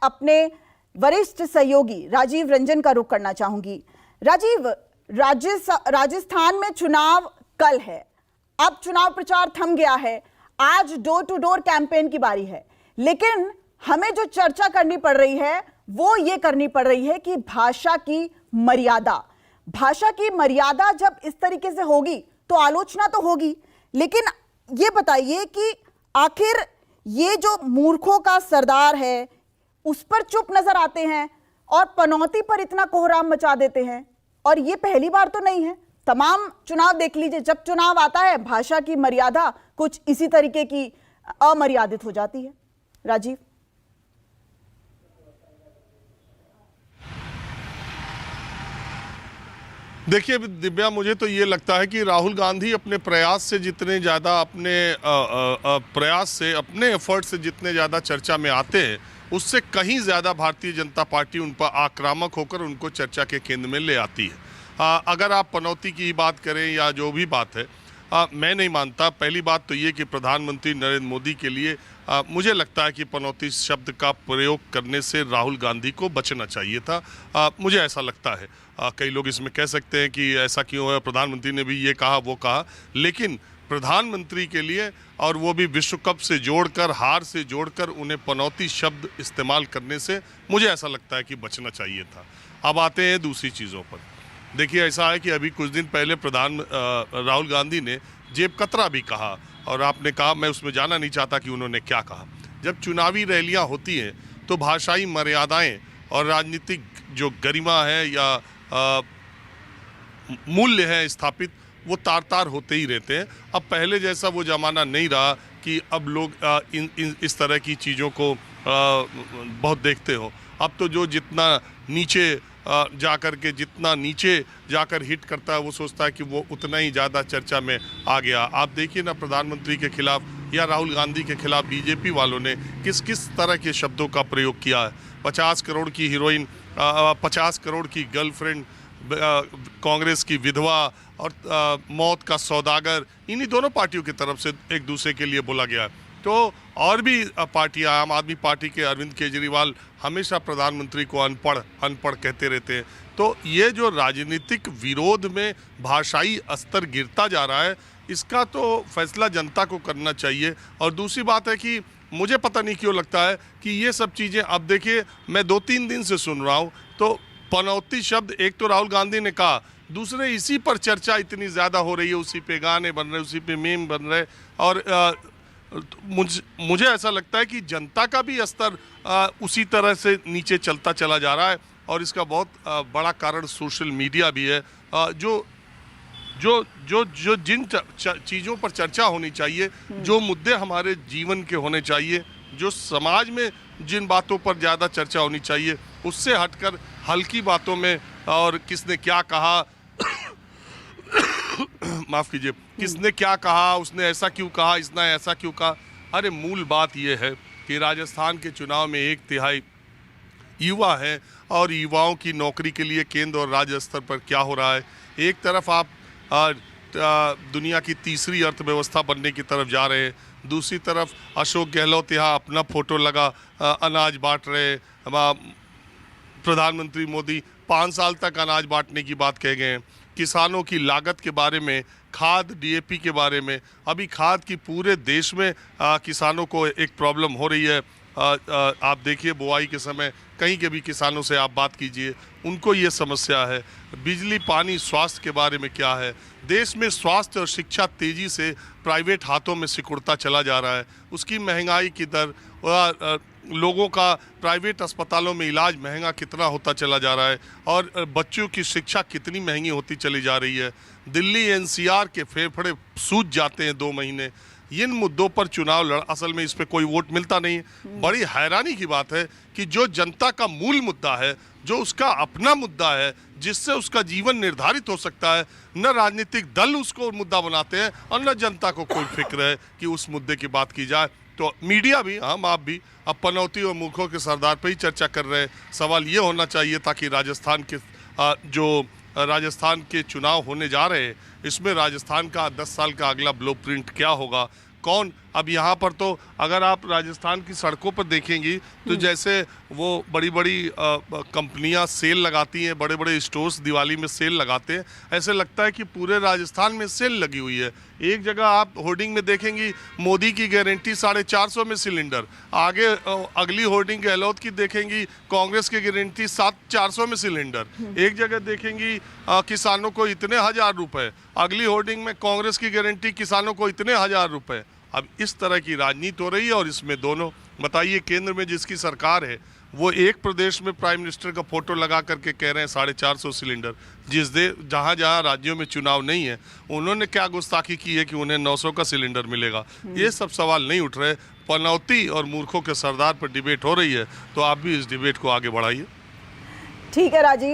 अपने वरिष्ठ सहयोगी राजीव रंजन का रुख करना चाहूंगी। राजीव, राजस्थान में चुनाव कल है, अब चुनाव प्रचार थम गया है, आज डोर टू डोर कैंपेन की बारी है, लेकिन हमें जो चर्चा करनी पड़ रही है वो ये करनी पड़ रही है कि भाषा की मर्यादा जब इस तरीके से होगी तो आलोचना तो होगी, लेकिन ये बताइए कि आखिर ये जो मूर्खों का सरदार है उस पर चुप नजर आते हैं और पनौती पर इतना कोहराम मचा देते हैं। और ये पहली बार तो नहीं है, तमाम चुनाव देख लीजिए, जब चुनाव आता है भाषा की मर्यादा कुछ इसी तरीके की अमर्यादित हो जाती है। राजीव, देखिए दिव्या, मुझे तो ये लगता है कि राहुल गांधी अपने प्रयास से जितने ज़्यादा अपने एफर्ट से जितने ज़्यादा चर्चा में आते हैं, उससे कहीं ज़्यादा भारतीय जनता पार्टी उन पर आक्रामक होकर उनको चर्चा के केंद्र में ले आती है। अगर आप पनौती की बात करें या जो भी बात है, मैं नहीं मानता। पहली बात तो ये कि प्रधानमंत्री नरेंद्र मोदी के लिए मुझे लगता है कि पनौती शब्द का प्रयोग करने से राहुल गांधी को बचना चाहिए था। मुझे ऐसा लगता है। कई लोग इसमें कह सकते हैं कि ऐसा क्यों है, प्रधानमंत्री ने भी ये कहा वो कहा, लेकिन प्रधानमंत्री के लिए, और वो भी विश्व कप से जोड़कर, हार से जोड़कर, उन्हें पनौती शब्द इस्तेमाल करने से मुझे ऐसा लगता है कि बचना चाहिए था। अब आते हैं दूसरी चीज़ों पर। देखिए, ऐसा है कि अभी कुछ दिन पहले राहुल गांधी ने जेब कतरा भी कहा, और आपने कहा, मैं उसमें जाना नहीं चाहता कि उन्होंने क्या कहा। जब चुनावी रैलियां होती हैं तो भाषाई मर्यादाएं और राजनीतिक जो गरिमा है या मूल्य है स्थापित, वो तार तार होते ही रहते हैं। अब पहले जैसा वो ज़माना नहीं रहा कि अब लोग इस तरह की चीज़ों को बहुत देखते हो। अब तो जो जितना नीचे जाकर हिट करता है, वो सोचता है कि वो उतना ही ज़्यादा चर्चा में आ गया। आप देखिए ना, प्रधानमंत्री के खिलाफ या राहुल गांधी के खिलाफ बीजेपी वालों ने किस किस तरह के शब्दों का प्रयोग किया है। 50 करोड़ की हीरोइन, 50 करोड़ की गर्लफ्रेंड, कांग्रेस की विधवा और मौत का सौदागर, इन्हीं दोनों पार्टियों की तरफ से एक दूसरे के लिए बोला गया। तो और भी पार्टियां, आम आदमी पार्टी के अरविंद केजरीवाल हमेशा प्रधानमंत्री को अनपढ़ कहते रहते हैं। तो ये जो राजनीतिक विरोध में भाषाई स्तर गिरता जा रहा है, इसका तो फैसला जनता को करना चाहिए। और दूसरी बात है कि मुझे पता नहीं क्यों लगता है कि ये सब चीज़ें, अब देखिए, मैं 2-3 दिन से सुन रहा हूँ, तो पनौती शब्द एक तो राहुल गांधी ने कहा, दूसरे इसी पर चर्चा इतनी ज़्यादा हो रही है, उसी पे गाने बन रहे, उसी पे मीम बन रहे, और मुझे ऐसा लगता है कि जनता का भी स्तर उसी तरह से नीचे चलता चला जा रहा है। और इसका बहुत बड़ा कारण सोशल मीडिया भी है। जो जिन चीज़ों पर चर्चा होनी चाहिए, जो मुद्दे हमारे जीवन के होने चाहिए, जो समाज में जिन बातों पर ज़्यादा चर्चा होनी चाहिए, उससे हटकर हल्की बातों में, और किसने क्या कहा माफ़ कीजिए, किसने क्या कहा, उसने ऐसा क्यों कहा, इसने ऐसा क्यों कहा। अरे मूल बात यह है कि राजस्थान के चुनाव में 1/3 युवा है, और युवाओं की नौकरी के लिए केंद्र और राज्य स्तर पर क्या हो रहा है। एक तरफ आप दुनिया की तीसरी अर्थव्यवस्था बनने की तरफ जा रहे हैं, दूसरी तरफ अशोक गहलोत यहाँ अपना फोटो लगा अनाज बांट रहे। प्रधानमंत्री मोदी 5 साल तक अनाज बांटने की बात कह गए हैं। किसानों की लागत के बारे में, खाद, डीएपी के बारे में, अभी खाद की पूरे देश में किसानों को एक प्रॉब्लम हो रही है। आप देखिए, बुआई के समय कहीं के भी किसानों से आप बात कीजिए, उनको ये समस्या है। बिजली, पानी, स्वास्थ्य के बारे में क्या है। देश में स्वास्थ्य और शिक्षा तेज़ी से प्राइवेट हाथों में सिकुड़ता चला जा रहा है। उसकी महंगाई की दर, लोगों का प्राइवेट अस्पतालों में इलाज महंगा कितना होता चला जा रहा है, और बच्चों की शिक्षा कितनी महंगी होती चली जा रही है। दिल्ली एनसीआर के फेफड़े सूज जाते हैं 2 महीने। इन मुद्दों पर चुनाव असल में इस पे कोई वोट मिलता नहीं है। बड़ी हैरानी की बात है कि जो जनता का मूल मुद्दा है, जो उसका अपना मुद्दा है, जिससे उसका जीवन निर्धारित हो सकता है, न राजनीतिक दल उसको मुद्दा बनाते हैं और न जनता को कोई फिक्र है कि उस मुद्दे की बात की जाए। तो मीडिया भी, हम आप भी अब पनौती और मूर्खों के सरदार पर ही चर्चा कर रहे हैं। सवाल ये होना चाहिए था कि राजस्थान के चुनाव होने जा रहे हैं, इसमें राजस्थान का 10 साल का अगला ब्लूप्रिंट क्या होगा, कौन अब यहाँ पर तो अगर आप राजस्थान की सड़कों पर देखेंगी तो जैसे वो बड़ी बड़ी कंपनियां सेल लगाती हैं, बड़े बड़े स्टोर्स दिवाली में सेल लगाते हैं, ऐसे लगता है कि पूरे राजस्थान में सेल लगी हुई है। एक जगह आप होर्डिंग में देखेंगी मोदी की गारंटी 450 में सिलेंडर, आगे अगली होर्डिंग गहलोत की देखेंगी कांग्रेस की गारंटी 400 में सिलेंडर। एक जगह देखेंगी किसानों को इतने 1000 रुपए, अगली होर्डिंग में कांग्रेस की गारंटी किसानों को इतने 1000 रुपए। अब इस तरह की राजनीति हो रही है और इसमें दोनों, बताइए केंद्र में जिसकी सरकार है वो एक प्रदेश में प्राइम मिनिस्टर का फोटो लगा करके कह रहे हैं 450 सिलेंडर, जहां जहां राज्यों में चुनाव नहीं है उन्होंने क्या गुस्ताखी की है कि उन्हें 900 का सिलेंडर मिलेगा। ये सब सवाल नहीं उठ रहे, पनौती और मूर्खों के सरदार पर डिबेट हो रही है, तो आप भी इस डिबेट को आगे बढ़ाइए। ठीक है राजीव।